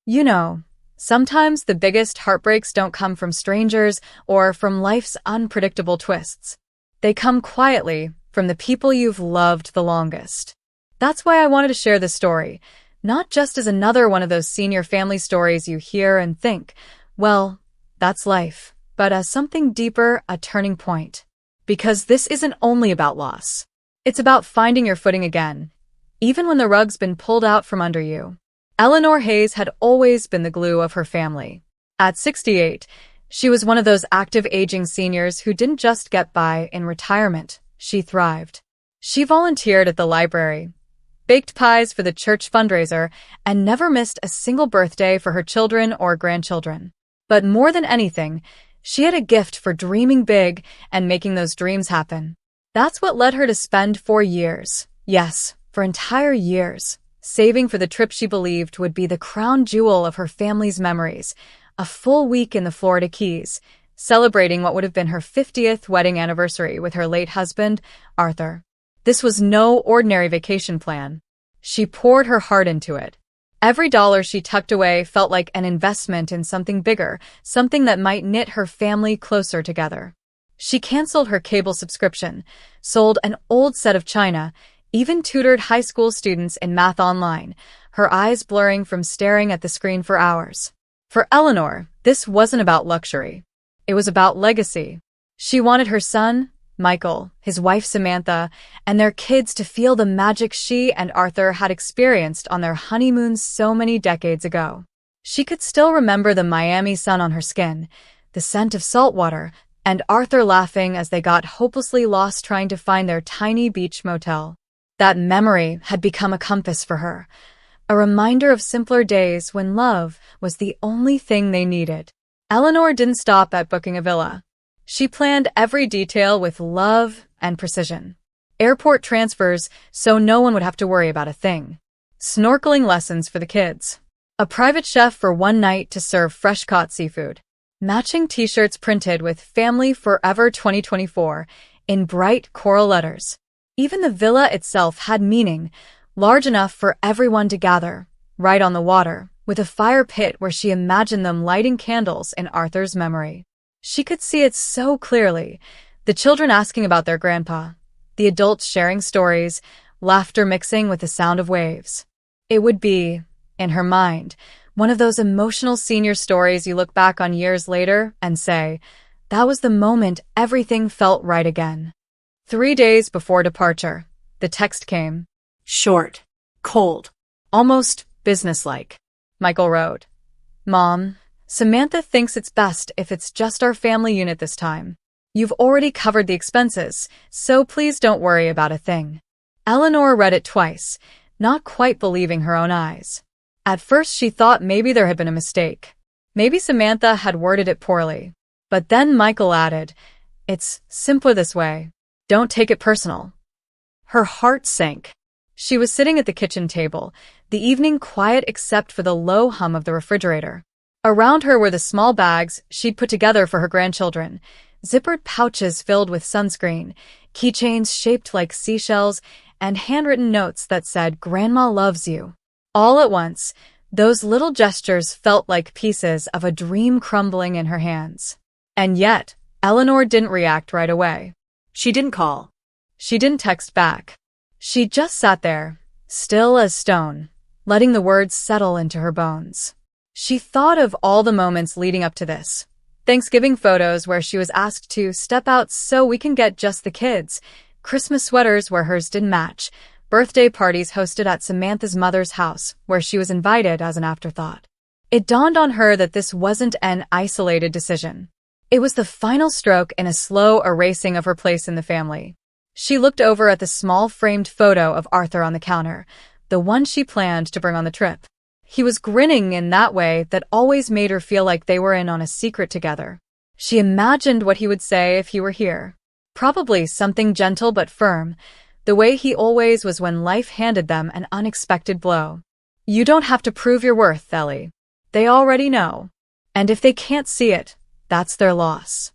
You know, sometimes the biggest heartbreaks don't come from strangers or from life's unpredictable twists. They come quietly from the people you've loved the longest. That's why I wanted to share this story, not just as another one of those senior family stories you hear and think, well, that's life, but as something deeper, a turning point. Because this isn't only about loss. It's about finding your footing again, even when the rug's been pulled out from under you. Eleanor Hayes had always been the glue of her family. At 68, she was one of those active aging seniors who didn't just get by in retirement, she thrived. She volunteered at the library, baked pies for the church fundraiser, and never missed a single birthday for her children or grandchildren. But more than anything, she had a gift for dreaming big and making those dreams happen. That's what led her to spend 4 years, yes, for entire years, saving for the trip she believed would be the crown jewel of her family's memories, a full week in the Florida Keys, celebrating what would have been her 50th wedding anniversary with her late husband, Arthur. This was no ordinary vacation plan. She poured her heart into it. Every dollar she tucked away felt like an investment in something bigger, something that might knit her family closer together. She canceled her cable subscription, sold an old set of china, even tutored high school students in math online, her eyes blurring from staring at the screen for hours. For Eleanor, this wasn't about luxury. It was about legacy. She wanted her son, Michael, his wife Samantha, and their kids to feel the magic she and Arthur had experienced on their honeymoons so many decades ago. She could still remember the Miami sun on her skin, the scent of salt water, and Arthur laughing as they got hopelessly lost trying to find their tiny beach motel. That memory had become a compass for her, a reminder of simpler days when love was the only thing they needed. Eleanor didn't stop at booking a villa. She planned every detail with love and precision. Airport transfers so no one would have to worry about a thing. Snorkeling lessons for the kids. A private chef for one night to serve fresh-caught seafood. Matching t-shirts printed with Family Forever 2024 in bright coral letters. Even the villa itself had meaning, large enough for everyone to gather, right on the water, with a fire pit where she imagined them lighting candles in Arthur's memory. She could see it so clearly, the children asking about their grandpa, the adults sharing stories, laughter mixing with the sound of waves. It would be, in her mind, one of those emotional senior stories you look back on years later and say, that was the moment everything felt right again. 3 days before departure, the text came. Short, cold, almost businesslike. Michael wrote, Mom, Samantha thinks it's best if it's just our family unit this time. You've already covered the expenses, so please don't worry about a thing. Eleanor read it twice, not quite believing her own eyes. At first she thought maybe there had been a mistake. Maybe Samantha had worded it poorly. But then Michael added, it's simpler this way. Don't take it personal. Her heart sank. She was sitting at the kitchen table, the evening quiet except for the low hum of the refrigerator. Around her were the small bags she'd put together for her grandchildren, zippered pouches filled with sunscreen, keychains shaped like seashells, and handwritten notes that said, Grandma loves you. All at once, those little gestures felt like pieces of a dream crumbling in her hands. And yet, Eleanor didn't react right away. She didn't call. She didn't text back. She just sat there, still as stone, letting the words settle into her bones. She thought of all the moments leading up to this. Thanksgiving photos where she was asked to step out so we can get just the kids, Christmas sweaters where hers didn't match, birthday parties hosted at Samantha's mother's house where she was invited as an afterthought. It dawned on her that this wasn't an isolated decision. It was the final stroke in a slow erasing of her place in the family. She looked over at the small framed photo of Arthur on the counter, the one she planned to bring on the trip. He was grinning in that way that always made her feel like they were in on a secret together. She imagined what he would say if he were here. Probably something gentle but firm, the way he always was when life handed them an unexpected blow. You don't have to prove your worth, Ellie. They already know. And if they can't see it, that's their loss.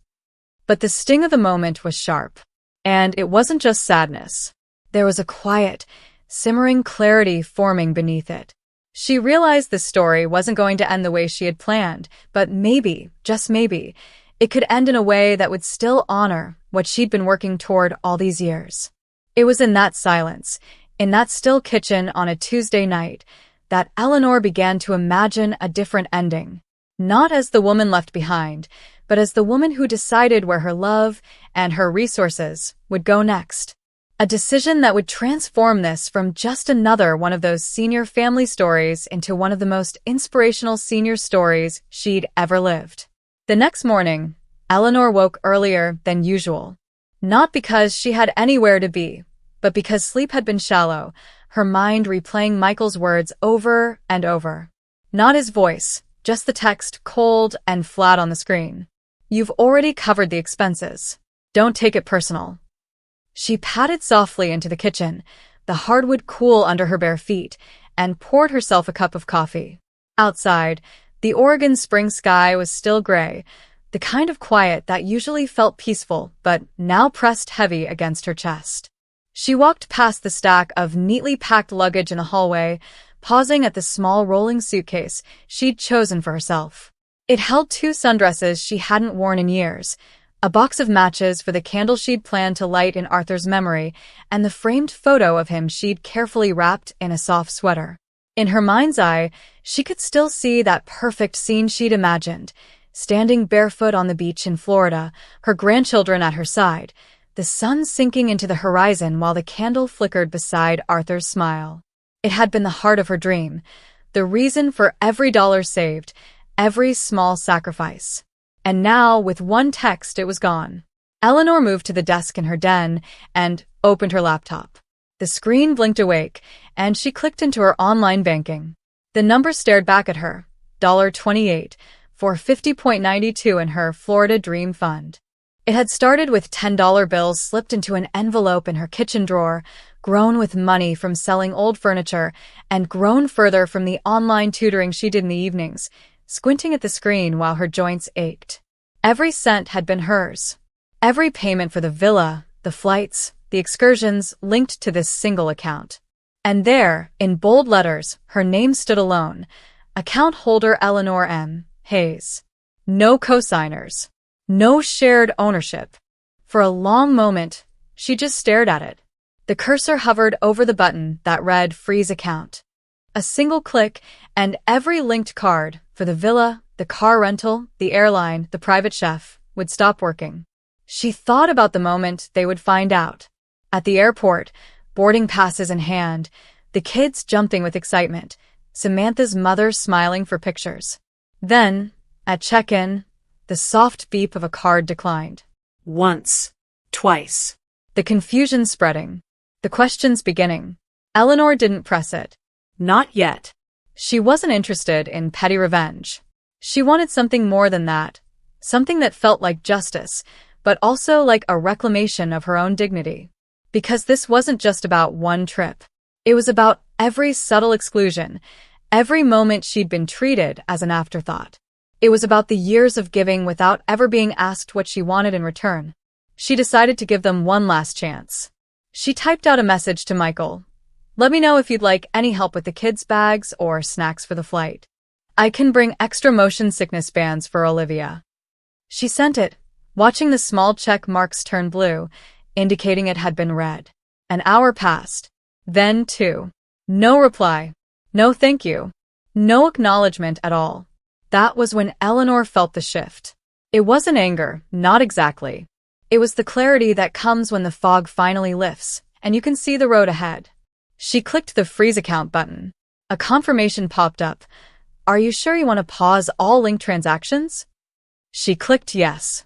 But the sting of the moment was sharp. And it wasn't just sadness. There was a quiet, simmering clarity forming beneath it. She realized the story wasn't going to end the way she had planned, but maybe, just maybe, it could end in a way that would still honor what she'd been working toward all these years. It was in that silence, in that still kitchen on a Tuesday night, that Eleanor began to imagine a different ending. Not as the woman left behind, but as the woman who decided where her love and her resources would go next. A decision that would transform this from just another one of those senior family stories into one of the most inspirational senior stories she'd ever lived. The next morning, Eleanor woke earlier than usual. Not because she had anywhere to be, but because sleep had been shallow, her mind replaying Michael's words over and over. Not his voice, just the text cold and flat on the screen. "You've already covered the expenses. Don't take it personal." She padded softly into the kitchen, the hardwood cool under her bare feet, and poured herself a cup of coffee. Outside, the Oregon spring sky was still gray, the kind of quiet that usually felt peaceful but now pressed heavy against her chest. She walked past the stack of neatly packed luggage in the hallway, pausing at the small rolling suitcase she'd chosen for herself. It held 2 sundresses she hadn't worn in years, a box of matches for the candle she'd planned to light in Arthur's memory, and the framed photo of him she'd carefully wrapped in a soft sweater. In her mind's eye, she could still see that perfect scene she'd imagined, standing barefoot on the beach in Florida, her grandchildren at her side, the sun sinking into the horizon while the candle flickered beside Arthur's smile. It had been the heart of her dream, the reason for every dollar saved, every small sacrifice. And now, with one text, it was gone. Eleanor moved to the desk in her den and opened her laptop. The screen blinked awake, and she clicked into her online banking. The number stared back at her, $28, for 50.92 in her Florida Dream Fund. It had started with $10 bills slipped into an envelope in her kitchen drawer, grown with money from selling old furniture, and grown further from the online tutoring she did in the evenings, squinting at the screen while her joints ached. Every cent had been hers. Every payment for the villa, the flights, the excursions linked to this single account. And there, in bold letters, her name stood alone, account holder Eleanor M. Hayes. No co-signers. No shared ownership. For a long moment, she just stared at it. The cursor hovered over the button that read Freeze Account. A single click, and every linked card for the villa, the car rental, the airline, the private chef would stop working. She thought about the moment they would find out. At the airport, boarding passes in hand, the kids jumping with excitement, Samantha's mother smiling for pictures. Then, at check-in, the soft beep of a card declined. Once. Twice. The confusion spreading. The questions beginning. Eleanor didn't press it. Not yet. She wasn't interested in petty revenge. She wanted something more than that. Something that felt like justice, but also like a reclamation of her own dignity. Because this wasn't just about one trip. It was about every subtle exclusion, every moment she'd been treated as an afterthought. It was about the years of giving without ever being asked what she wanted in return. She decided to give them one last chance. She typed out a message to Michael. "Let me know if you'd like any help with the kids' bags or snacks for the flight. I can bring extra motion sickness bands for Olivia." She sent it, watching the small check marks turn blue, indicating it had been read. An hour passed. Then 2. No reply. No thank you. No acknowledgement at all. That was when Eleanor felt the shift. It wasn't anger, not exactly. It was the clarity that comes when the fog finally lifts, and you can see the road ahead. She clicked the freeze account button. A confirmation popped up. "Are you sure you want to pause all linked transactions?" She clicked yes.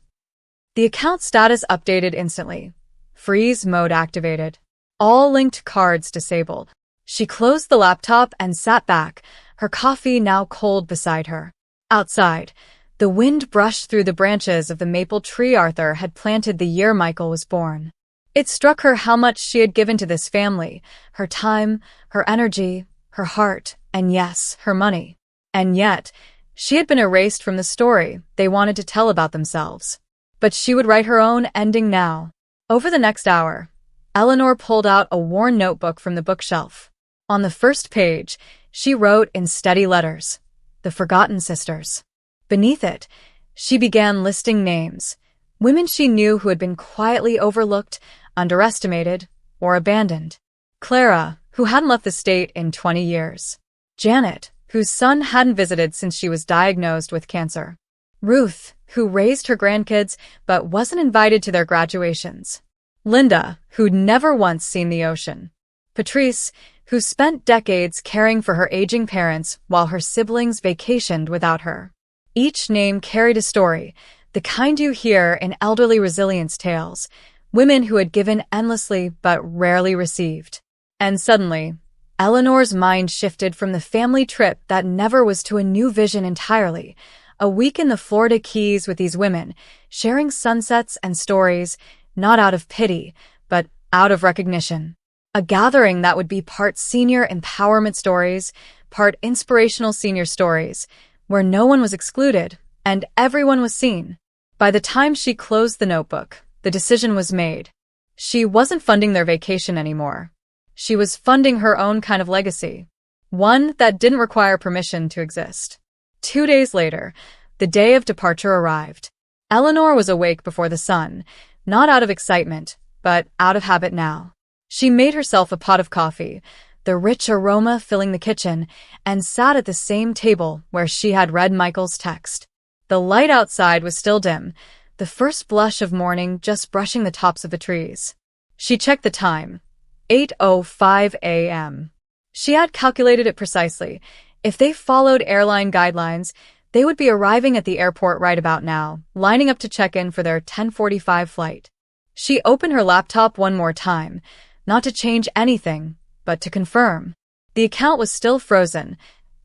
The account status updated instantly. Freeze mode activated. All linked cards disabled. She closed the laptop and sat back, her coffee now cold beside her. Outside, the wind brushed through the branches of the maple tree Arthur had planted the year Michael was born. It struck her how much she had given to this family, her time, her energy, her heart, and yes, her money. And yet, she had been erased from the story they wanted to tell about themselves. But she would write her own ending now. Over the next hour, Eleanor pulled out a worn notebook from the bookshelf. On the first page, she wrote in steady letters, "The Forgotten Sisters." Beneath it, she began listing names, women she knew who had been quietly overlooked, underestimated, or abandoned. Clara, who hadn't left the state in 20 years. Janet, whose son hadn't visited since she was diagnosed with cancer. Ruth, who raised her grandkids but wasn't invited to their graduations. Linda, who'd never once seen the ocean. Patrice, who spent decades caring for her aging parents while her siblings vacationed without her. Each name carried a story, the kind you hear in elderly resilience tales, women who had given endlessly but rarely received. And suddenly, Eleanor's mind shifted from the family trip that never was to a new vision entirely. A week in the Florida Keys with these women, sharing sunsets and stories, not out of pity, but out of recognition. A gathering that would be part senior empowerment stories, part inspirational senior stories, where no one was excluded and everyone was seen. By the time she closed the notebook, the decision was made. She wasn't funding their vacation anymore. She was funding her own kind of legacy, one that didn't require permission to exist. 2 days later, the day of departure arrived. Eleanor was awake before the sun, not out of excitement, but out of habit now. She made herself a pot of coffee, the rich aroma filling the kitchen, and sat at the same table where she had read Michael's text. The light outside was still dim, the first blush of morning just brushing the tops of the trees. She checked the time. 8:05 a.m. She had calculated it precisely. If they followed airline guidelines, they would be arriving at the airport right about now, lining up to check in for their 10:45 flight. She opened her laptop one more time, not to change anything, but to confirm. The account was still frozen,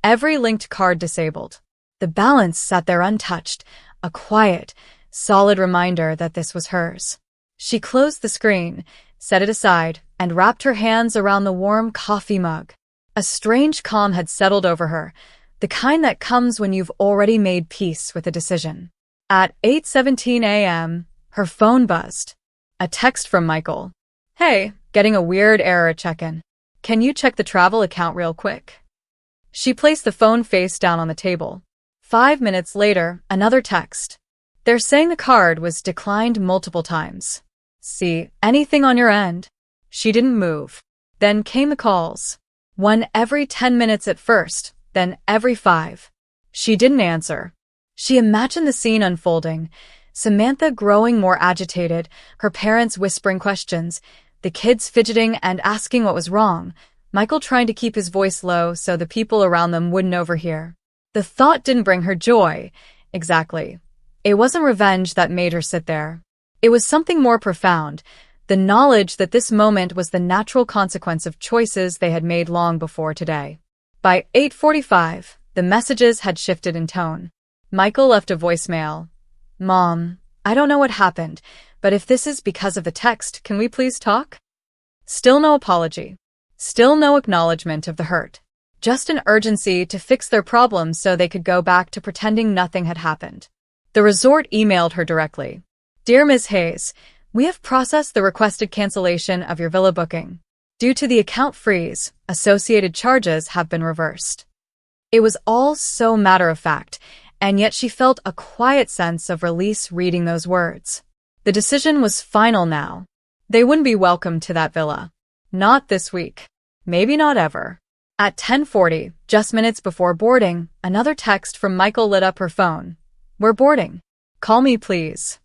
every linked card disabled. The balance sat there untouched, a quiet, solid reminder that this was hers. She closed the screen, set it aside, and wrapped her hands around the warm coffee mug. A strange calm had settled over her, the kind that comes when you've already made peace with a decision. At 8:17 a.m., her phone buzzed. A text from Michael. "Hey, getting a weird error check-in. Can you check the travel account real quick?" She placed the phone face down on the table. 5 minutes later, another text. "They're saying the card was declined multiple times. See anything on your end?" She didn't move. Then came the calls. One every 10 minutes at first, then every 5. She didn't answer. She imagined the scene unfolding. Samantha growing more agitated, her parents whispering questions, the kids fidgeting and asking what was wrong, Michael trying to keep his voice low so the people around them wouldn't overhear. The thought didn't bring her joy. Exactly. It wasn't revenge that made her sit there. It was something more profound, the knowledge that this moment was the natural consequence of choices they had made long before today. By 8:45, the messages had shifted in tone. Michael left a voicemail. "Mom, I don't know what happened, but if this is because of the text, can we please talk?" Still no apology. Still no acknowledgement of the hurt. Just an urgency to fix their problems so they could go back to pretending nothing had happened. The resort emailed her directly. "Dear Ms. Hayes, we have processed the requested cancellation of your villa booking. Due to the account freeze, associated charges have been reversed." It was all so matter-of-fact, and yet she felt a quiet sense of release reading those words. The decision was final now. They wouldn't be welcome to that villa. Not this week. Maybe not ever. At 10:40, just minutes before boarding, another text from Michael lit up her phone. "We're boarding. Call me, please."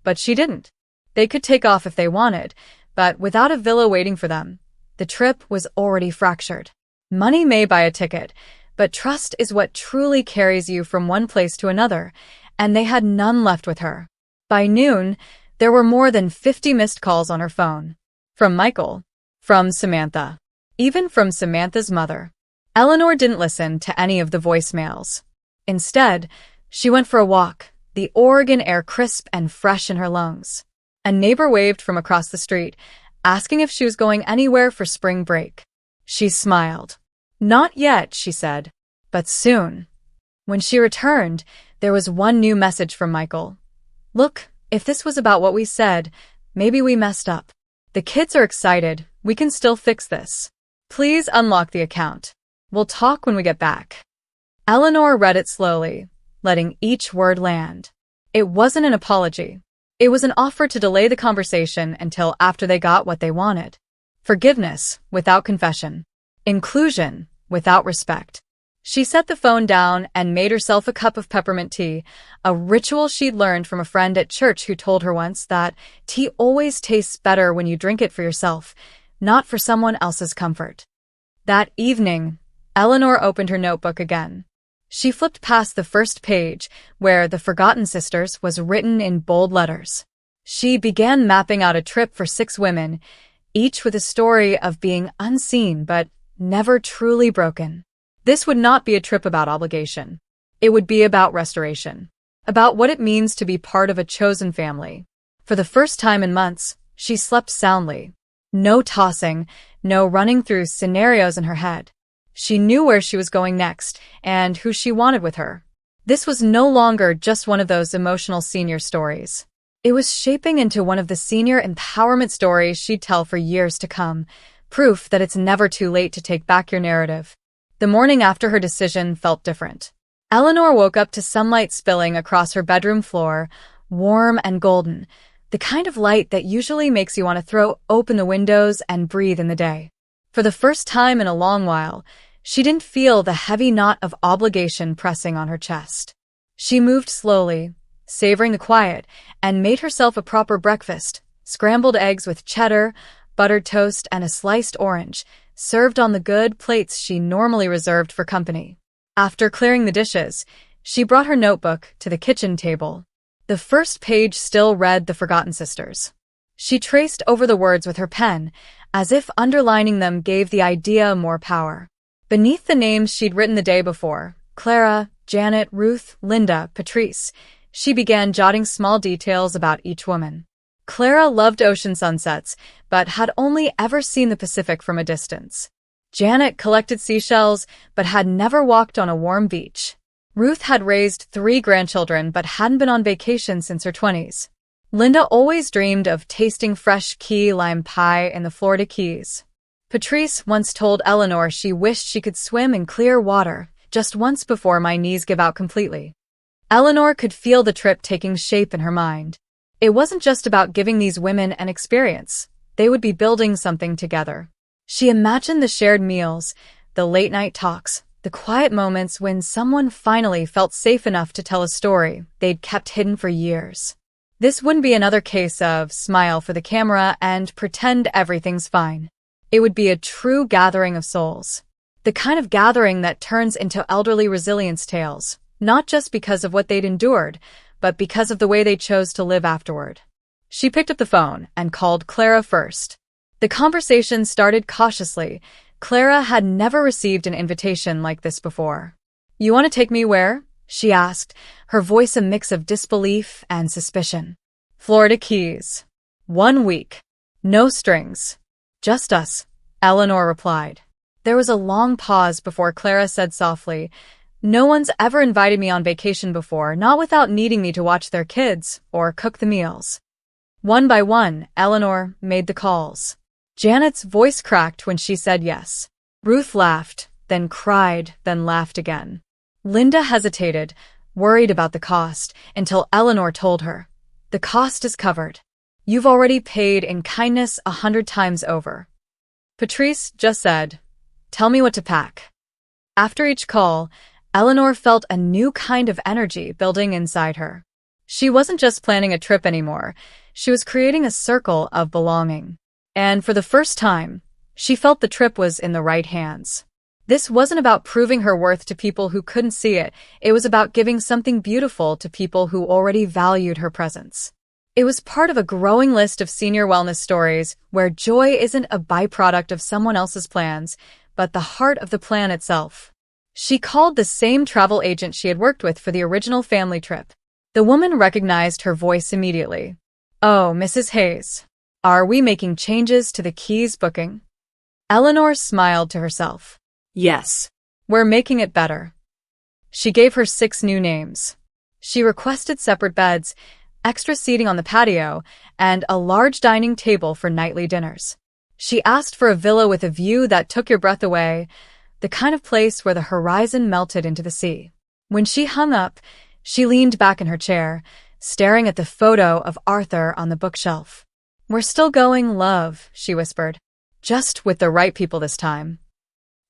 But she didn't. They could take off if they wanted, but without a villa waiting for them, the trip was already fractured. Money may buy a ticket, but trust is what truly carries you from one place to another, and they had none left with her. By noon, there were more than 50 missed calls on her phone. From Michael. From Samantha. Even from Samantha's mother. Eleanor didn't listen to any of the voicemails. Instead, she went for a walk, the Oregon air crisp and fresh in her lungs. A neighbor waved from across the street, asking if she was going anywhere for spring break. She smiled. "Not yet," she said, "but soon." When she returned, there was one new message from Michael. "Look, if this was about what we said, maybe we messed up. The kids are excited. We can still fix this. Please unlock the account." We'll talk when we get back. Eleanor read it slowly, letting each word land. It wasn't an apology. It was an offer to delay the conversation until after they got what they wanted. Forgiveness without confession. Inclusion without respect. She set the phone down and made herself a cup of peppermint tea, a ritual she'd learned from a friend at church who told her once that tea always tastes better when you drink it for yourself, not for someone else's comfort. That evening, Eleanor opened her notebook again. She flipped past the first page, where The Forgotten Sisters was written in bold letters. She began mapping out a trip for 6 women, each with a story of being unseen but never truly broken. This would not be a trip about obligation. It would be about restoration, about what it means to be part of a chosen family. For the first time in months, she slept soundly. No tossing, no running through scenarios in her head. She knew where she was going next and who she wanted with her. This was no longer just one of those emotional senior stories. It was shaping into one of the senior empowerment stories she'd tell for years to come, proof that it's never too late to take back your narrative. The morning after her decision felt different. Eleanor woke up to sunlight spilling across her bedroom floor, warm and golden, the kind of light that usually makes you want to throw open the windows and breathe in the day. For the first time in a long while, she didn't feel the heavy knot of obligation pressing on her chest. She moved slowly, savoring the quiet, and made herself a proper breakfast: scrambled eggs with cheddar, buttered toast, and a sliced orange, served on the good plates she normally reserved for company. After clearing the dishes, she brought her notebook to the kitchen table. The first page still read The Forgotten Sisters. She traced over the words with her pen, as if underlining them gave the idea more power. Beneath the names she'd written the day before, Clara, Janet, Ruth, Linda, Patrice, she began jotting small details about each woman. Clara loved ocean sunsets, but had only ever seen the Pacific from a distance. Janet collected seashells, but had never walked on a warm beach. Ruth had raised 3 grandchildren, but hadn't been on vacation since her 20s. Linda always dreamed of tasting fresh key lime pie in the Florida Keys. Patrice once told Eleanor she wished she could swim in clear water, just once before my knees give out completely. Eleanor could feel the trip taking shape in her mind. It wasn't just about giving these women an experience. They would be building something together. She imagined the shared meals, the late-night talks, the quiet moments when someone finally felt safe enough to tell a story they'd kept hidden for years. This wouldn't be another case of smile for the camera and pretend everything's fine. It would be a true gathering of souls. The kind of gathering that turns into elderly resilience tales, not just because of what they'd endured, but because of the way they chose to live afterward. She picked up the phone and called Clara first. The conversation started cautiously. Clara had never received an invitation like this before. "You want to take me where?" she asked, her voice a mix of disbelief and suspicion. "Florida Keys. 1 week. No strings. Just us," Eleanor replied. There was a long pause before Clara said softly, "No one's ever invited me on vacation before, not without needing me to watch their kids or cook the meals." One by one, Eleanor made the calls. Janet's voice cracked when she said yes. Ruth laughed, then cried, then laughed again. Linda hesitated, worried about the cost, until Eleanor told her, "The cost is covered. You've already paid in kindness 100 times over." Patrice just said, "Tell me what to pack." After each call, Eleanor felt a new kind of energy building inside her. She wasn't just planning a trip anymore. She was creating a circle of belonging. And for the first time, she felt the trip was in the right hands. This wasn't about proving her worth to people who couldn't see it. It was about giving something beautiful to people who already valued her presence. It was part of a growing list of senior wellness stories where joy isn't a byproduct of someone else's plans, but the heart of the plan itself. She called the same travel agent she had worked with for the original family trip. The woman recognized her voice immediately. "Oh, Mrs. Hayes. Are we making changes to the Keys booking?" Eleanor smiled to herself. Yes. "We're making it better." She gave her 6 new names. She requested separate beds, extra seating on the patio, and a large dining table for nightly dinners. She asked for a villa with a view that took your breath away, the kind of place where the horizon melted into the sea. When she hung up, she leaned back in her chair, staring at the photo of Arthur on the bookshelf. "We're still going, love," she whispered. "Just with the right people this time."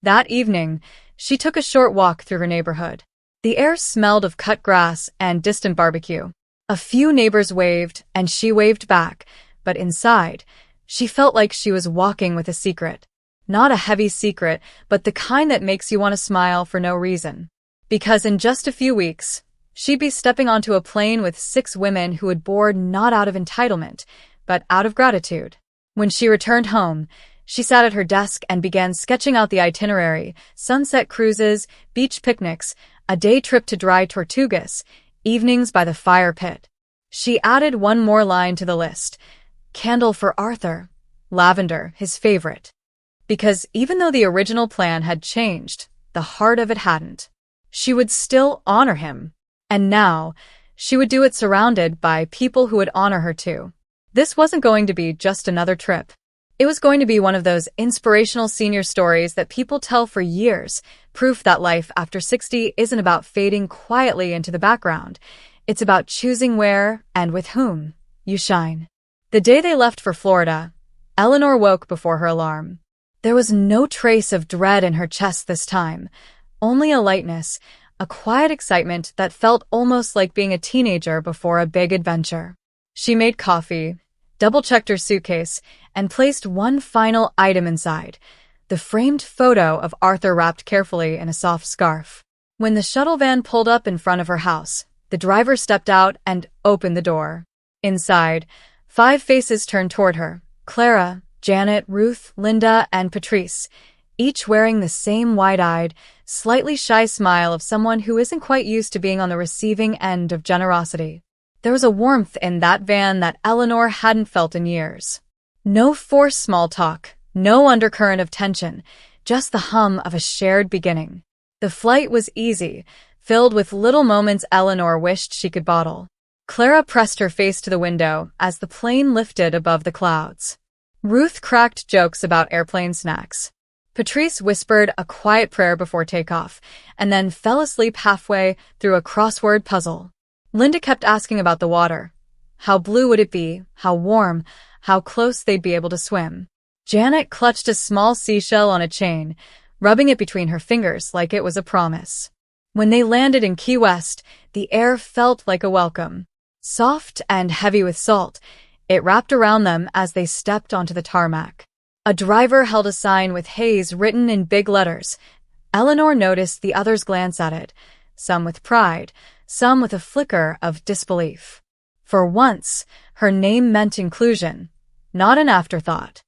That evening, she took a short walk through her neighborhood. The air smelled of cut grass and distant barbecue. A few neighbors waved, and she waved back, but inside, she felt like she was walking with a secret. Not a heavy secret, but the kind that makes you want to smile for no reason. Because in just a few weeks, she'd be stepping onto a plane with 6 women who would board not out of entitlement, but out of gratitude. When she returned home, she sat at her desk and began sketching out the itinerary: sunset cruises, beach picnics, a day trip to dry Tortugas, evenings by the fire pit. She added one more line to the list: candle for Arthur, lavender, his favorite. Because even though the original plan had changed, the heart of it hadn't. She would still honor him. And now, she would do it surrounded by people who would honor her too. This wasn't going to be just another trip. It was going to be one of those inspirational senior stories that people tell for years, proof that life after 60 isn't about fading quietly into the background. It's about choosing where, and with whom, you shine. The day they left for Florida, Eleanor woke before her alarm. There was no trace of dread in her chest this time, only a lightness, a quiet excitement that felt almost like being a teenager before a big adventure. She made coffee, double-checked her suitcase, and placed one final item inside: the framed photo of Arthur wrapped carefully in a soft scarf. When the shuttle van pulled up in front of her house, the driver stepped out and opened the door. Inside, 5 faces turned toward her: Clara, Janet, Ruth, Linda, and Patrice, each wearing the same wide-eyed, slightly shy smile of someone who isn't quite used to being on the receiving end of generosity. There was a warmth in that van that Eleanor hadn't felt in years. No forced small talk, no undercurrent of tension, just the hum of a shared beginning. The flight was easy, filled with little moments Eleanor wished she could bottle. Clara pressed her face to the window as the plane lifted above the clouds. Ruth cracked jokes about airplane snacks. Patrice whispered a quiet prayer before takeoff, and then fell asleep halfway through a crossword puzzle. Linda kept asking about the water. How blue would it be? How warm? How close they'd be able to swim? Janet clutched a small seashell on a chain, rubbing it between her fingers like it was a promise. When they landed in Key West, the air felt like a welcome. Soft and heavy with salt, it wrapped around them as they stepped onto the tarmac. A driver held a sign with Hayes written in big letters. Eleanor noticed the others glance at it, some with pride, some with a flicker of disbelief. For once, her name meant inclusion, not an afterthought.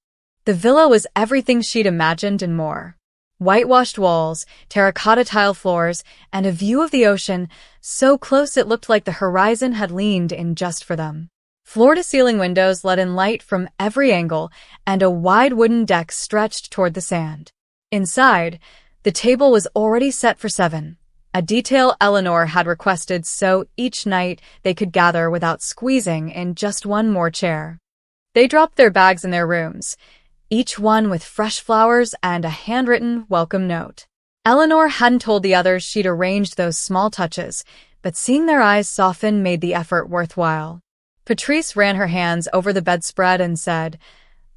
The villa was everything she'd imagined and more. Whitewashed walls, terracotta tile floors, and a view of the ocean so close it looked like the horizon had leaned in just for them. Floor-to-ceiling windows let in light from every angle, and a wide wooden deck stretched toward the sand. Inside, the table was already set for 7, a detail Eleanor had requested so each night they could gather without squeezing in just one more chair. They dropped their bags in their rooms, each one with fresh flowers and a handwritten welcome note. Eleanor hadn't told the others she'd arranged those small touches, but seeing their eyes soften made the effort worthwhile. Patrice ran her hands over the bedspread and said,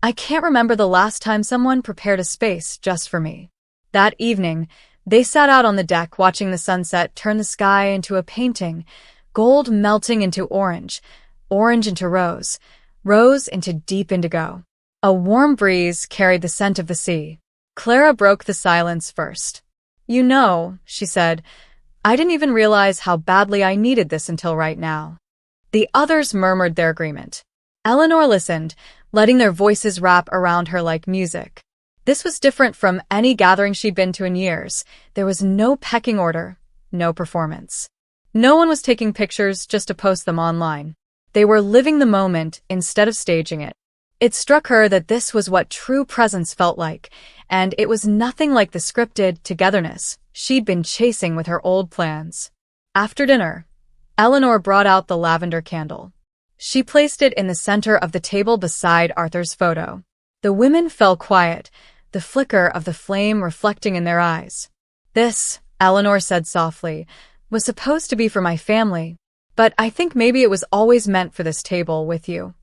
"I can't remember the last time someone prepared a space just for me." That evening, they sat out on the deck watching the sunset turn the sky into a painting, gold melting into orange, orange into rose, rose into deep indigo. A warm breeze carried the scent of the sea. Clara broke the silence first. "You know," she said, "I didn't even realize how badly I needed this until right now." The others murmured their agreement. Eleanor listened, letting their voices wrap around her like music. This was different from any gathering she'd been to in years. There was no pecking order, no performance. No one was taking pictures just to post them online. They were living the moment instead of staging it. It struck her that this was what true presence felt like, and it was nothing like the scripted togetherness she'd been chasing with her old plans. After dinner, Eleanor brought out the lavender candle. She placed it in the center of the table beside Arthur's photo. The women fell quiet, the flicker of the flame reflecting in their eyes. "This," Eleanor said softly, "was supposed to be for my family, but I think maybe it was always meant for this table with you."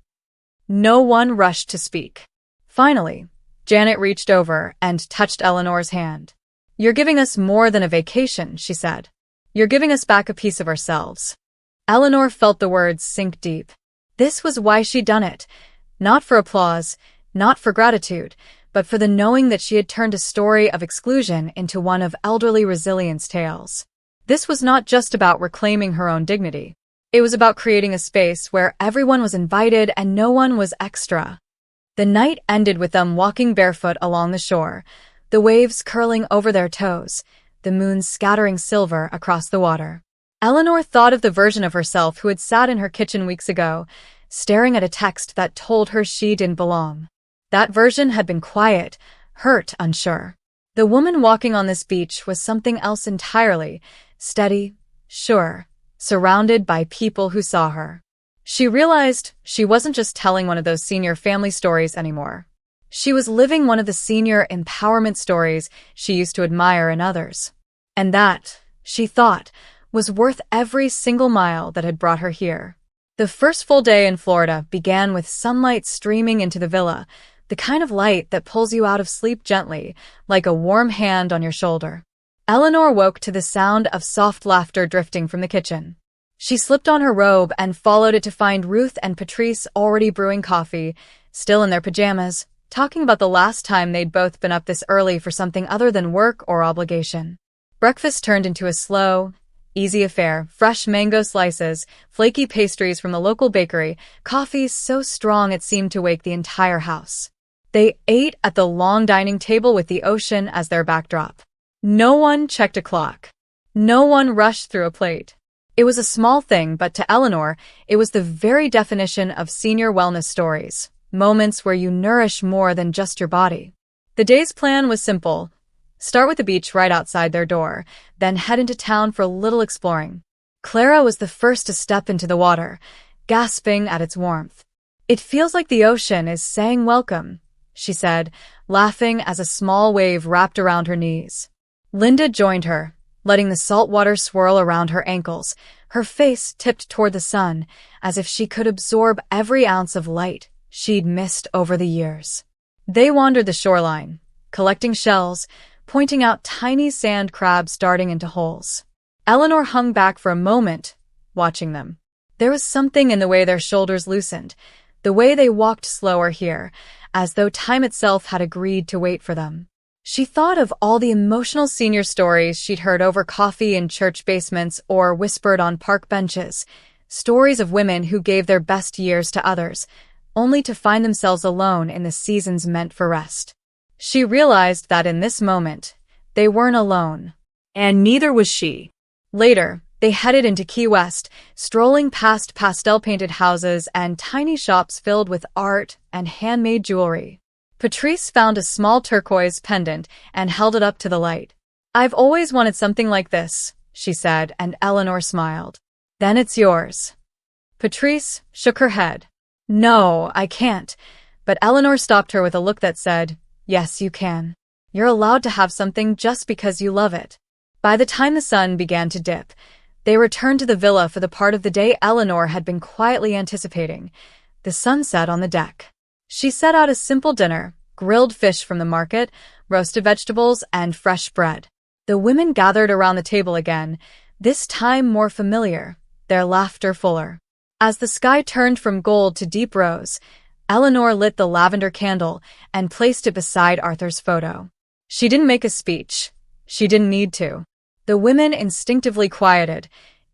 No one rushed to speak. Finally, Janet reached over and touched Eleanor's hand. "You're giving us more than a vacation," she said. "You're giving us back a piece of ourselves." Eleanor felt the words sink deep. This was why she'd done it. Not for applause, not for gratitude, but for the knowing that she had turned a story of exclusion into one of elderly resilience tales. This was not just about reclaiming her own dignity. It was about creating a space where everyone was invited and no one was extra. The night ended with them walking barefoot along the shore, the waves curling over their toes, the moon scattering silver across the water. Eleanor thought of the version of herself who had sat in her kitchen weeks ago, staring at a text that told her she didn't belong. That version had been quiet, hurt, unsure. The woman walking on this beach was something else entirely, steady, sure, surrounded by people who saw her. She realized she wasn't just telling one of those senior family stories anymore. She was living one of the senior empowerment stories she used to admire in others. And that, she thought, was worth every single mile that had brought her here. The first full day in Florida began with sunlight streaming into the villa, the kind of light that pulls you out of sleep gently, like a warm hand on your shoulder. Eleanor woke to the sound of soft laughter drifting from the kitchen. She slipped on her robe and followed it to find Ruth and Patrice already brewing coffee, still in their pajamas, talking about the last time they'd both been up this early for something other than work or obligation. Breakfast turned into a slow, easy affair: fresh mango slices, flaky pastries from the local bakery, coffee so strong it seemed to wake the entire house. They ate at the long dining table with the ocean as their backdrop. No one checked a clock. No one rushed through a plate. It was a small thing, but to Eleanor, it was the very definition of senior wellness stories, moments where you nourish more than just your body. The day's plan was simple. Start with the beach right outside their door, then head into town for a little exploring. Clara was the first to step into the water, gasping at its warmth. "It feels like the ocean is saying welcome," she said, laughing as a small wave wrapped around her knees. Linda joined her, letting the salt water swirl around her ankles, her face tipped toward the sun, as if she could absorb every ounce of light she'd missed over the years. They wandered the shoreline, collecting shells, pointing out tiny sand crabs darting into holes. Eleanor hung back for a moment, watching them. There was something in the way their shoulders loosened, the way they walked slower here, as though time itself had agreed to wait for them. She thought of all the emotional senior stories she'd heard over coffee in church basements or whispered on park benches, stories of women who gave their best years to others, only to find themselves alone in the seasons meant for rest. She realized that in this moment, they weren't alone. And neither was she. Later, they headed into Key West, strolling past pastel-painted houses and tiny shops filled with art and handmade jewelry. Patrice found a small turquoise pendant and held it up to the light. "I've always wanted something like this," she said, and Eleanor smiled. "Then it's yours." Patrice shook her head. "No, I can't." But Eleanor stopped her with a look that said, "Yes, you can. You're allowed to have something just because you love it." By the time the sun began to dip, they returned to the villa for the part of the day Eleanor had been quietly anticipating, the sunset on the deck. She set out a simple dinner: grilled fish from the market, roasted vegetables, and fresh bread. The women gathered around the table again, this time more familiar, their laughter fuller. As the sky turned from gold to deep rose, Eleanor lit the lavender candle and placed it beside Arthur's photo. She didn't make a speech. She didn't need to. The women instinctively quieted,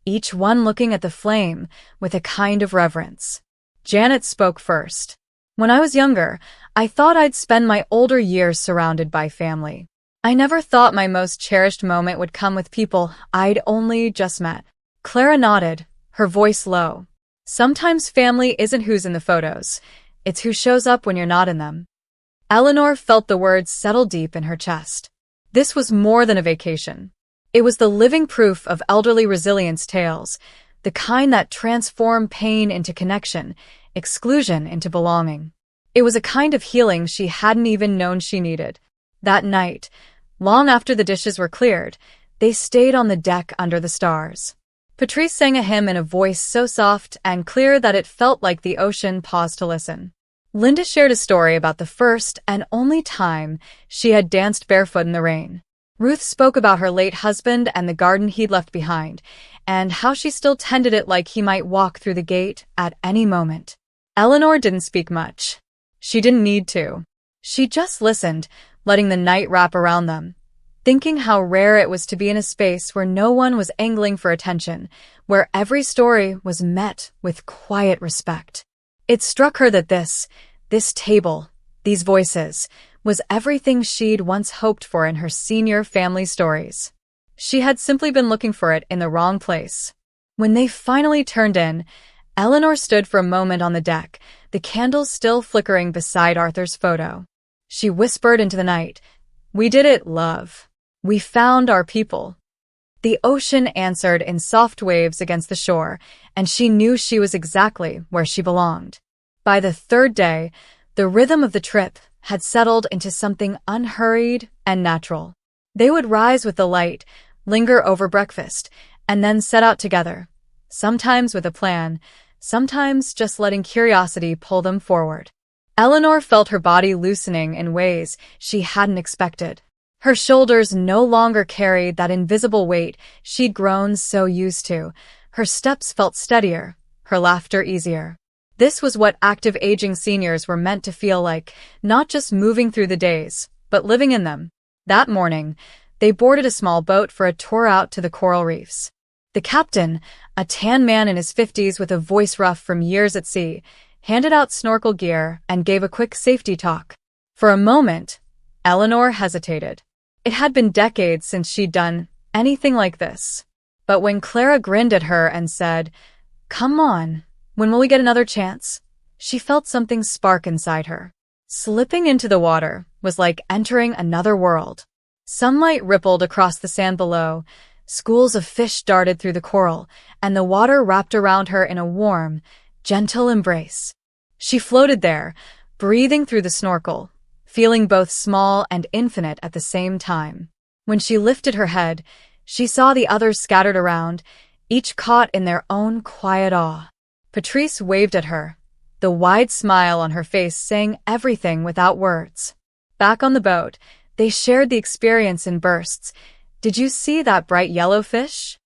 each one looking at the flame with a kind of reverence. Janet spoke first. "When I was younger, I thought I'd spend my older years surrounded by family. I never thought my most cherished moment would come with people I'd only just met." Clara nodded, her voice low. "Sometimes family isn't who's in the photos. It's who shows up when you're not in them." Eleanor felt the words settle deep in her chest. This was more than a vacation. It was the living proof of elderly resilience tales, the kind that transform pain into connection, exclusion into belonging. It was a kind of healing she hadn't even known she needed. That night, long after the dishes were cleared, they stayed on the deck under the stars. Patrice sang a hymn in a voice so soft and clear that it felt like the ocean paused to listen. Linda shared a story about the first and only time she had danced barefoot in the rain. Ruth spoke about her late husband and the garden he'd left behind, and how she still tended it like he might walk through the gate at any moment. Eleanor didn't speak much. She didn't need to. She just listened, letting the night wrap around them, thinking how rare it was to be in a space where no one was angling for attention, where every story was met with quiet respect. It struck her that this table, these voices, was everything she'd once hoped for in her senior family stories. She had simply been looking for it in the wrong place. When they finally turned in, Eleanor stood for a moment on the deck, the candles still flickering beside Arthur's photo. She whispered into the night, "We did it, love. We found our people." The ocean answered in soft waves against the shore, and she knew she was exactly where she belonged. By the third day, the rhythm of the trip had settled into something unhurried and natural. They would rise with the light, linger over breakfast, and then set out together, sometimes with a plan, sometimes just letting curiosity pull them forward. Eleanor felt her body loosening in ways she hadn't expected. Her shoulders no longer carried that invisible weight she'd grown so used to. Her steps felt steadier, her laughter easier. This was what active aging seniors were meant to feel like, not just moving through the days, but living in them. That morning, they boarded a small boat for a tour out to the coral reefs. The captain, a tan man in his 50s with a voice rough from years at sea, handed out snorkel gear and gave a quick safety talk. For a moment, Eleanor hesitated. It had been decades since she'd done anything like this. But when Clara grinned at her and said, "Come on, when will we get another chance?" she felt something spark inside her. Slipping into the water was like entering another world. Sunlight rippled across the sand below, schools of fish darted through the coral, and the water wrapped around her in a warm, gentle embrace. She floated there, breathing through the snorkel, feeling both small and infinite at the same time. When she lifted her head, she saw the others scattered around, each caught in their own quiet awe. Patrice waved at her, the wide smile on her face saying everything without words. Back on the boat, they shared the experience in bursts. "Did you see that bright yellow fish?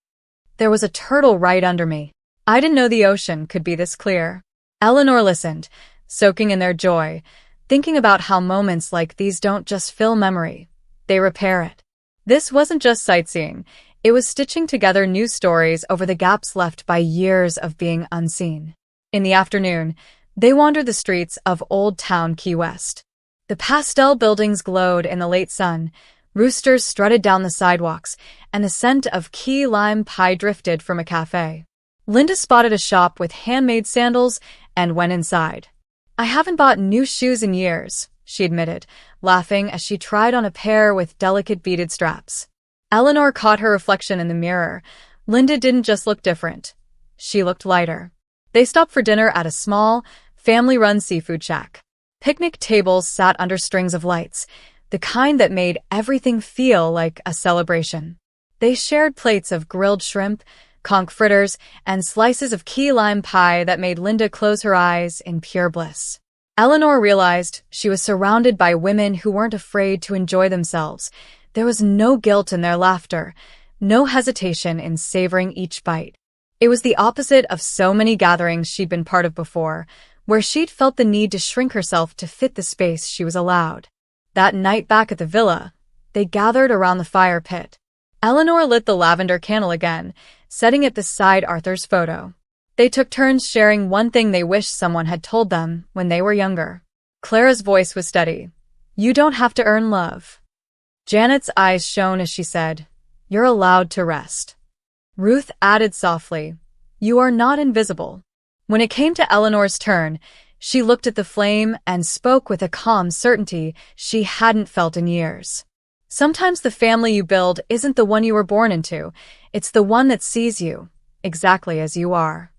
There was a turtle right under me. I didn't know the ocean could be this clear." Eleanor listened, soaking in their joy, thinking about how moments like these don't just fill memory, they repair it. This wasn't just sightseeing, it was stitching together new stories over the gaps left by years of being unseen. In the afternoon, they wandered the streets of Old Town Key West. The pastel buildings glowed in the late sun, roosters strutted down the sidewalks, and the scent of key lime pie drifted from a cafe. Linda spotted a shop with handmade sandals and went inside. "I haven't bought new shoes in years," she admitted, laughing as she tried on a pair with delicate beaded straps. Eleanor caught her reflection in the mirror. Linda didn't just look different. She looked lighter. They stopped for dinner at a small, family-run seafood shack. Picnic tables sat under strings of lights, the kind that made everything feel like a celebration. They shared plates of grilled shrimp, conch fritters, and slices of key lime pie that made Linda close her eyes in pure bliss. Eleanor realized she was surrounded by women who weren't afraid to enjoy themselves. There was no guilt in their laughter, no hesitation in savoring each bite. It was the opposite of so many gatherings she'd been part of before, where she'd felt the need to shrink herself to fit the space she was allowed. That night back at the villa, they gathered around the fire pit. Eleanor lit the lavender candle again, setting it beside Arthur's photo. They took turns sharing one thing they wished someone had told them when they were younger. Clara's voice was steady. "You don't have to earn love." Janet's eyes shone as she said, "You're allowed to rest." Ruth added softly, "You are not invisible." When it came to Eleanor's turn, she looked at the flame and spoke with a calm certainty she hadn't felt in years. "Sometimes the family you build isn't the one you were born into, it's the one that sees you, exactly as you are."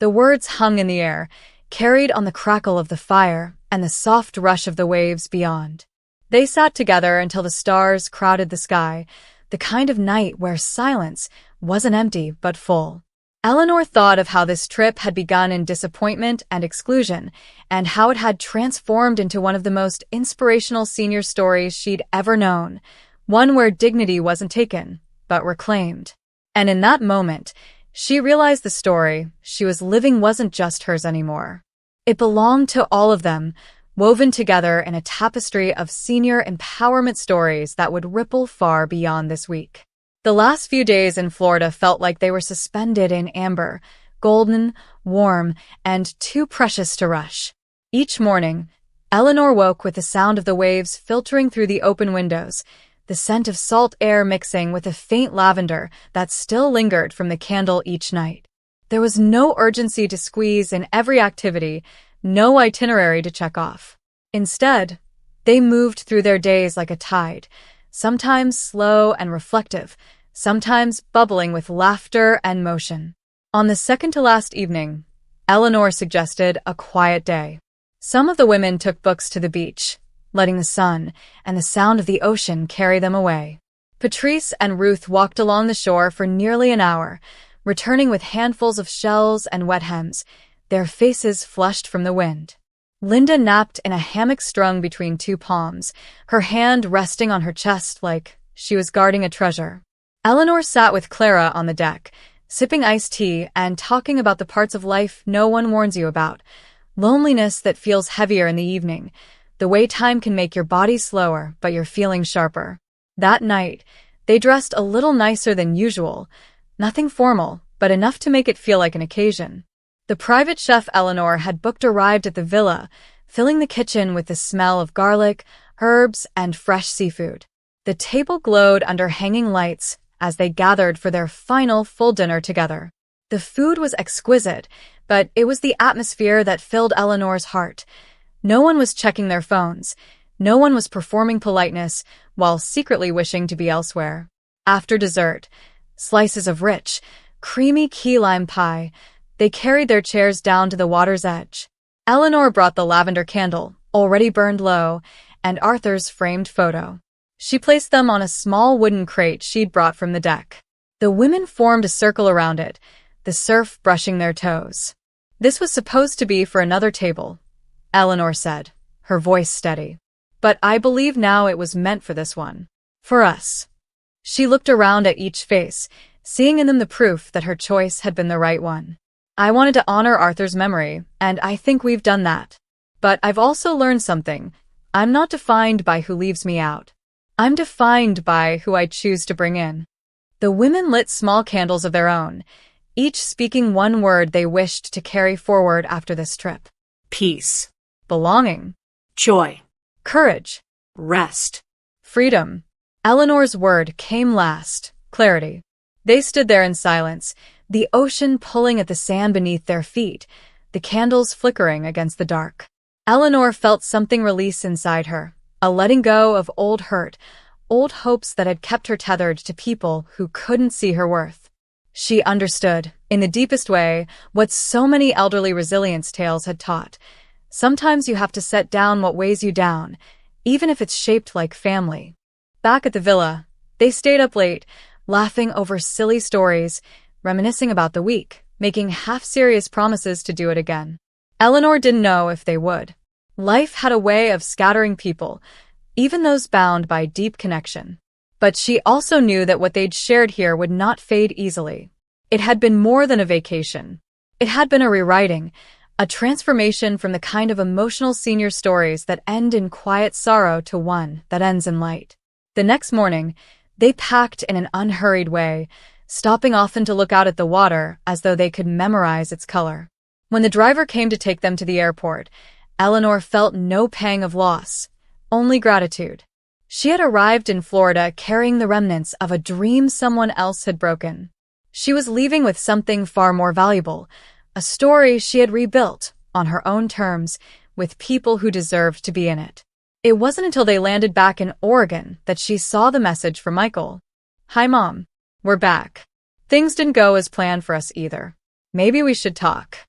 The words hung in the air, carried on the crackle of the fire and the soft rush of the waves beyond. They sat together until the stars crowded the sky, the kind of night where silence wasn't empty but full. Eleanor thought of how this trip had begun in disappointment and exclusion, and how it had transformed into one of the most inspirational senior stories she'd ever known, one where dignity wasn't taken, but reclaimed. And in that moment, she realized the story she was living wasn't just hers anymore. It belonged to all of them, woven together in a tapestry of senior empowerment stories that would ripple far beyond this week. The last few days in Florida felt like they were suspended in amber, golden, warm, and too precious to rush. Each morning, Eleanor woke with the sound of the waves filtering through the open windows, the scent of salt air mixing with a faint lavender that still lingered from the candle each night. There was no urgency to squeeze in every activity, no itinerary to check off. Instead, they moved through their days like a tide, sometimes slow and reflective, sometimes bubbling with laughter and motion. On the second-to-last evening, Eleanor suggested a quiet day. Some of the women took books to the beach, letting the sun and the sound of the ocean carry them away. Patrice and Ruth walked along the shore for nearly an hour, returning with handfuls of shells and wet hems, their faces flushed from the wind. Linda napped in a hammock strung between two palms, her hand resting on her chest like she was guarding a treasure. Eleanor sat with Clara on the deck, sipping iced tea and talking about the parts of life no one warns you about. Loneliness that feels heavier in the evening, the way time can make your body slower but your feelings sharper. That night, they dressed a little nicer than usual, nothing formal, but enough to make it feel like an occasion. The private chef Eleanor had booked arrived at the villa, filling the kitchen with the smell of garlic, herbs, and fresh seafood. The table glowed under hanging lights as they gathered for their final full dinner together. The food was exquisite, but it was the atmosphere that filled Eleanor's heart. No one was checking their phones. No one was performing politeness while secretly wishing to be elsewhere. After dessert, slices of rich, creamy key lime pie, they carried their chairs down to the water's edge. Eleanor brought the lavender candle, already burned low, and Arthur's framed photo. She placed them on a small wooden crate she'd brought from the deck. The women formed a circle around it, the surf brushing their toes. "This was supposed to be for another table," Eleanor said, her voice steady. "But I believe now it was meant for this one. For us." She looked around at each face, seeing in them the proof that her choice had been the right one. "I wanted to honor Arthur's memory, and I think we've done that. But I've also learned something. I'm not defined by who leaves me out. I'm defined by who I choose to bring in." The women lit small candles of their own, each speaking one word they wished to carry forward after this trip. Peace. Belonging. Joy. Courage. Rest. Freedom. Eleanor's word came last, clarity. They stood there in silence, the ocean pulling at the sand beneath their feet, the candles flickering against the dark. Eleanor felt something release inside her, a letting go of old hurt, old hopes that had kept her tethered to people who couldn't see her worth. She understood, in the deepest way, what so many elderly resilience tales had taught. Sometimes you have to set down what weighs you down, even if it's shaped like family. Back at the villa, they stayed up late, laughing over silly stories, reminiscing about the week, making half-serious promises to do it again. Eleanor didn't know if they would. Life had a way of scattering people, even those bound by deep connection. But she also knew that what they'd shared here would not fade easily. It had been more than a vacation. It had been a rewriting, a transformation from the kind of emotional senior stories that end in quiet sorrow to one that ends in light. The next morning, they packed in an unhurried way, stopping often to look out at the water as though they could memorize its color. When the driver came to take them to the airport, Eleanor felt no pang of loss, only gratitude. She had arrived in Florida carrying the remnants of a dream someone else had broken. She was leaving with something far more valuable, a story she had rebuilt, on her own terms, with people who deserved to be in it. It wasn't until they landed back in Oregon that she saw the message from Michael. "Hi, Mom. We're back. Things didn't go as planned for us either. Maybe we should talk."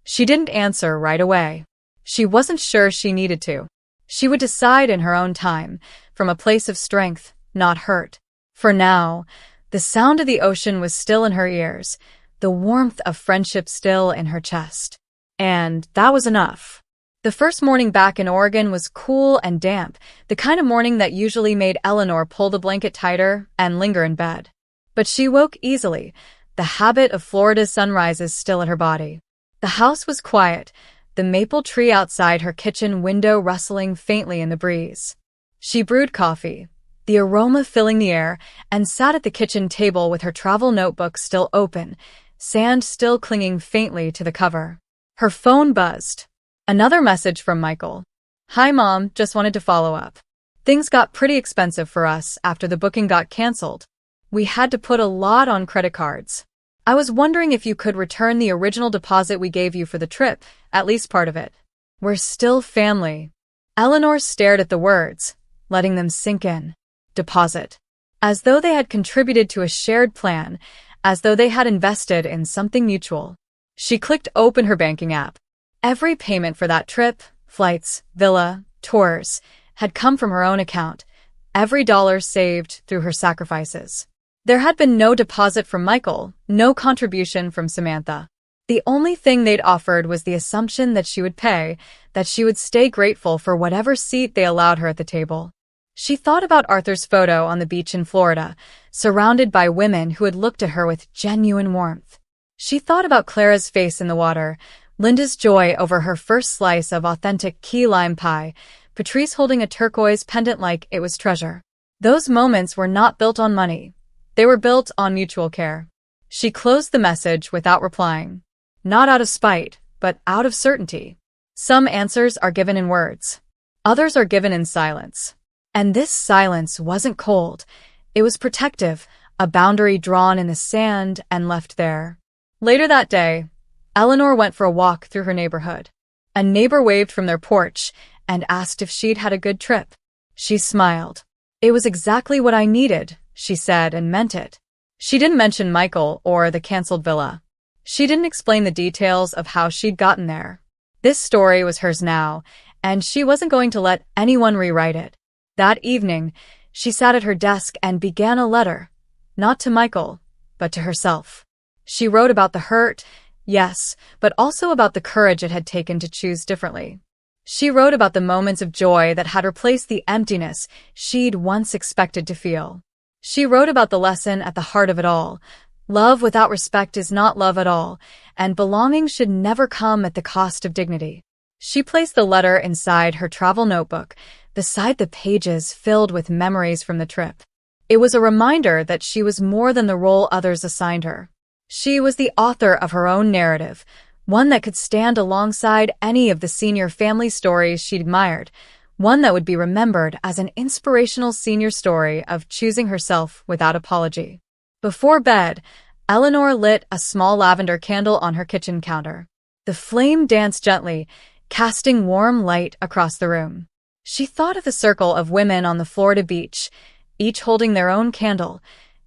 She didn't answer right away. She wasn't sure she needed to. She would decide in her own time, from a place of strength, not hurt. For now, the sound of the ocean was still in her ears, the warmth of friendship still in her chest. And that was enough. The first morning back in Oregon was cool and damp, the kind of morning that usually made Eleanor pull the blanket tighter and linger in bed. But she woke easily, the habit of Florida's sunrises still in her body. The house was quiet, the maple tree outside her kitchen window rustling faintly in the breeze. She brewed coffee, the aroma filling the air, and sat at the kitchen table with her travel notebook still open, sand still clinging faintly to the cover. Her phone buzzed. Another message from Michael. "Hi Mom, just wanted to follow up. Things got pretty expensive for us after the booking got canceled. We had to put a lot on credit cards. I was wondering if you could return the original deposit we gave you for the trip, at least part of it. We're still family." Eleanor stared at the words, letting them sink in. Deposit. As though they had contributed to a shared plan, as though they had invested in something mutual. She clicked open her banking app. Every payment for that trip, flights, villa, tours, had come from her own account, every dollar saved through her sacrifices. There had been no deposit from Michael, no contribution from Samantha. The only thing they'd offered was the assumption that she would pay, that she would stay grateful for whatever seat they allowed her at the table. She thought about Arthur's photo on the beach in Florida, surrounded by women who had looked at her with genuine warmth. She thought about Clara's face in the water, Linda's joy over her first slice of authentic key lime pie, Patrice holding a turquoise pendant like it was treasure. Those moments were not built on money. They were built on mutual care. She closed the message without replying. Not out of spite, but out of certainty. Some answers are given in words. Others are given in silence. And this silence wasn't cold. It was protective, a boundary drawn in the sand and left there. Later that day, Eleanor went for a walk through her neighborhood. A neighbor waved from their porch and asked if she'd had a good trip. She smiled. "It was exactly what I needed," she said, and meant it. She didn't mention Michael or the canceled villa. She didn't explain the details of how she'd gotten there. This story was hers now, and she wasn't going to let anyone rewrite it. That evening, she sat at her desk and began a letter, not to Michael, but to herself. She wrote about the hurt, yes, but also about the courage it had taken to choose differently. She wrote about the moments of joy that had replaced the emptiness she'd once expected to feel. She wrote about the lesson at the heart of it all. Love without respect is not love at all, and belonging should never come at the cost of dignity. She placed the letter inside her travel notebook, beside the pages filled with memories from the trip. It was a reminder that she was more than the role others assigned her. She was the author of her own narrative, one that could stand alongside any of the senior family stories she'd admired, one that would be remembered as an inspirational senior story of choosing herself without apology. Before bed, Eleanor lit a small lavender candle on her kitchen counter. The flame danced gently, casting warm light across the room. She thought of the circle of women on the Florida beach, each holding their own candle,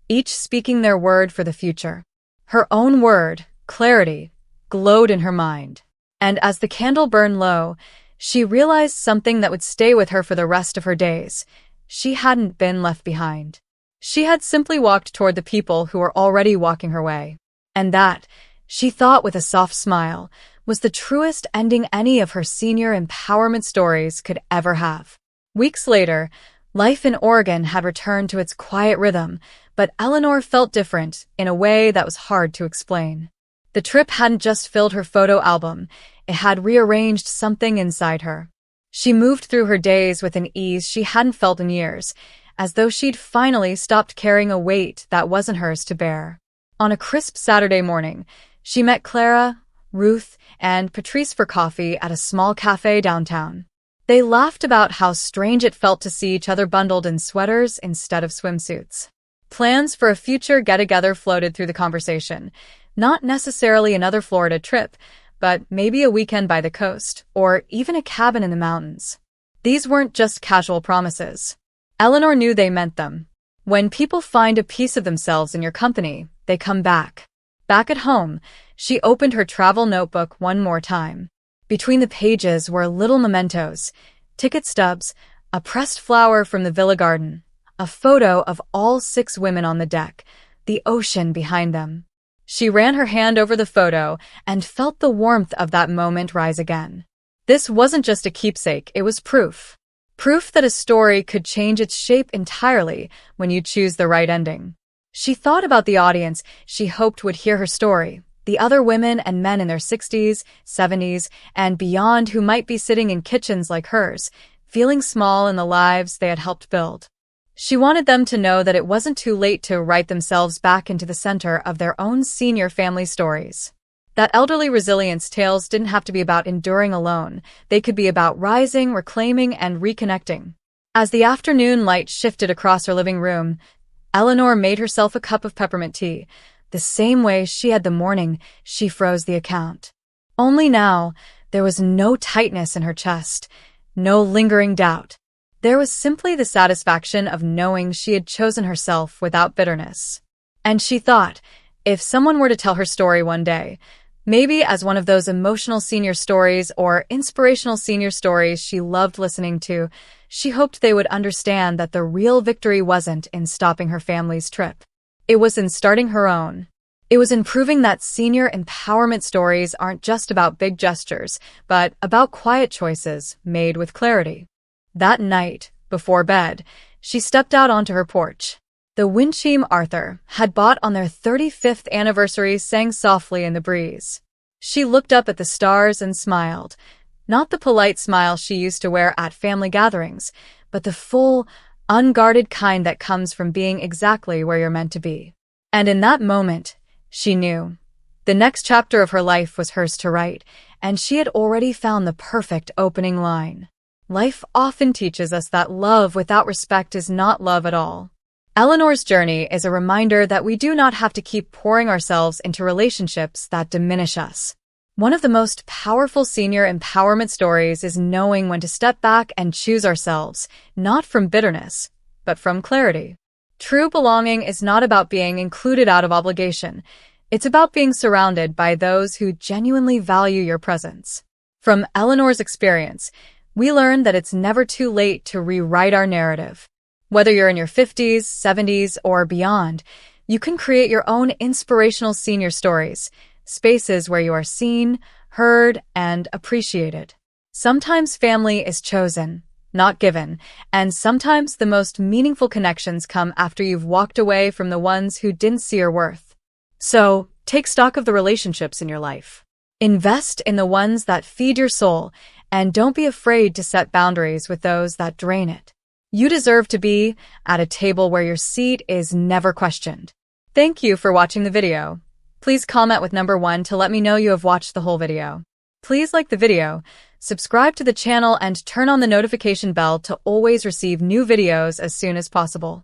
each speaking their word for the future. Her own word, clarity, glowed in her mind. And as the candle burned low, she realized something that would stay with her for the rest of her days. She hadn't been left behind. She had simply walked toward the people who were already walking her way. And that, she thought with a soft smile, was the truest ending any of her senior empowerment stories could ever have. Weeks later, life in Oregon had returned to its quiet rhythm, but Eleanor felt different in a way that was hard to explain. The trip hadn't just filled her photo album, it had rearranged something inside her. She moved through her days with an ease she hadn't felt in years, as though she'd finally stopped carrying a weight that wasn't hers to bear. On a crisp Saturday morning, she met Clara, Ruth, and Patrice for coffee at a small cafe downtown. They laughed about how strange it felt to see each other bundled in sweaters instead of swimsuits. Plans for a future get-together floated through the conversation. Not necessarily another Florida trip, but maybe a weekend by the coast, or even a cabin in the mountains. These weren't just casual promises. Eleanor knew they meant them. When people find a piece of themselves in your company, they come back. Back at home, she opened her travel notebook one more time. Between the pages were little mementos, ticket stubs, a pressed flower from the villa garden, a photo of all 6 women on the deck, the ocean behind them. She ran her hand over the photo and felt the warmth of that moment rise again. This wasn't just a keepsake, it was proof. Proof that a story could change its shape entirely when you choose the right ending. She thought about the audience she hoped would hear her story, the other women and men in their 60s, 70s, and beyond who might be sitting in kitchens like hers, feeling small in the lives they had helped build. She wanted them to know that it wasn't too late to write themselves back into the center of their own senior family stories. That elderly resilience tales didn't have to be about enduring alone. They could be about rising, reclaiming, and reconnecting. As the afternoon light shifted across her living room, Eleanor made herself a cup of peppermint tea, the same way she had the morning she froze the account. Only now, there was no tightness in her chest, no lingering doubt. There was simply the satisfaction of knowing she had chosen herself without bitterness. And she thought, if someone were to tell her story one day, maybe as one of those emotional senior stories or inspirational senior stories she loved listening to, she hoped they would understand that the real victory wasn't in stopping her family's trip. It was in starting her own. It was in proving that senior empowerment stories aren't just about big gestures, but about quiet choices made with clarity. That night, before bed, she stepped out onto her porch. The wind chime Arthur had bought on their 35th anniversary sang softly in the breeze. She looked up at the stars and smiled, not the polite smile she used to wear at family gatherings, but the full, unguarded kind that comes from being exactly where you're meant to be. And in that moment, she knew. The next chapter of her life was hers to write, and she had already found the perfect opening line. Life often teaches us that love without respect is not love at all. Eleanor's journey is a reminder that we do not have to keep pouring ourselves into relationships that diminish us. One of the most powerful senior empowerment stories is knowing when to step back and choose ourselves, not from bitterness, but from clarity. True belonging is not about being included out of obligation. It's about being surrounded by those who genuinely value your presence. From Eleanor's experience, we learned that it's never too late to rewrite our narrative. Whether you're in your 50s, 70s, or beyond, you can create your own inspirational senior stories, spaces where you are seen, heard, and appreciated. Sometimes family is chosen, not given, and sometimes the most meaningful connections come after you've walked away from the ones who didn't see your worth. So, take stock of the relationships in your life. Invest in the ones that feed your soul, and don't be afraid to set boundaries with those that drain it. You deserve to be at a table where your seat is never questioned. Thank you for watching the video. Please comment with number 1 to let me know you have watched the whole video. Please like the video, subscribe to the channel, and turn on the notification bell to always receive new videos as soon as possible.